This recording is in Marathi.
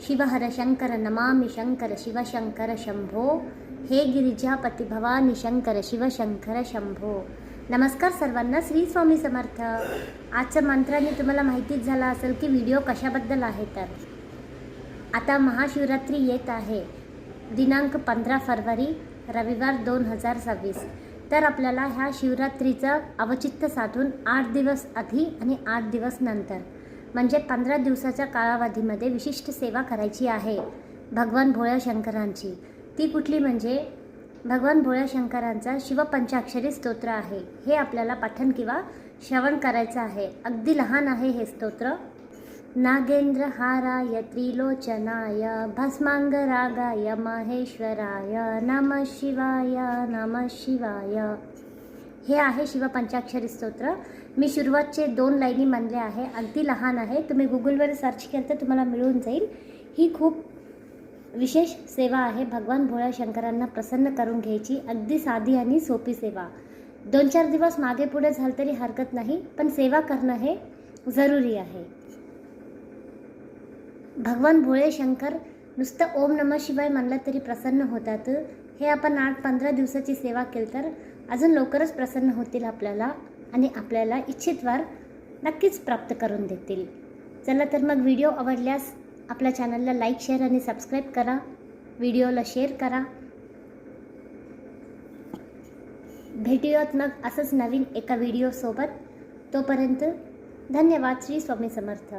शिवहर शंकर नमामि शंकर शिवशंकर शंभो, हे गिरिजापती भवानी शंकर शिवशंकर शंभो। नमस्कार सर्वांना, श्री स्वामी समर्थ। आजच्या मंत्राने तुम्हाला माहितीच झाला असेल की व्हिडिओ कशाबद्दल आहे। तर आता महाशिवरात्री येत आहे, दिनांक 15 फरवरी रविवार 2026। तर आपल्याला ह्या शिवरात्रीचं अवचित्त साधून 8 दिवस आधी आणि 8 दिवस नंतर म्हणजे 15 दिवसाच्या कालावधीमध्ये विशिष्ट सेवा करायची आहे भगवान भोळ्या शंकरांची। ती कुठली म्हणजे भगवान भोळ्या शंकरांचा शिवपंचाक्षरी स्तोत्र आहे। हे आपल्याला पठण किंवा श्रवण करायचं आहे। अगदी लहान आहे हे स्तोत्र। नागेंद्रहाराय त्रिलोचनाय भस्मांगरागाय महेश्वराय नमः शिवाय नमः शिवाय, हे आहे शिवपंचाक्षरी स्तोत्र। मी सुरुवातचे 2 लाईनी म्हणले आहे, अगदी लहान आहे। तुम्ही गुगलवर सर्च केलं तर तुम्हाला मिळून जाईल। ही खूप विशेष सेवा आहे, भगवान भोळ्या शंकरांना प्रसन्न करून घ्यायची अगदी साधी आणि सोपी सेवा। 2-4 दिवस मागे पुढे झालं तरी हरकत नाही, पण सेवा करणं हे जरुरी आहे। भगवान भोळे शंकर नुसतं ओम नमः शिवाय म्हणलं तरी प्रसन्न होतात। हे आपण 8-15 दिवसाची सेवा केली तर अजून लवकरच प्रसन्न होतील आपल्याला आणि आपल्याला इच्छित वर नक्कीच प्राप्त करून देतील। चला तर मग व्हिडिओ आवडल्यास आपल्या चॅनलला लाईक, शेअर आणि सबस्क्राईब करा। व्हिडिओला शेअर करा। भेटूयात मग असंच नवीन एका व्हिडिओसोबत। तोपर्यंत धन्यवाद। श्री स्वामी समर्थ।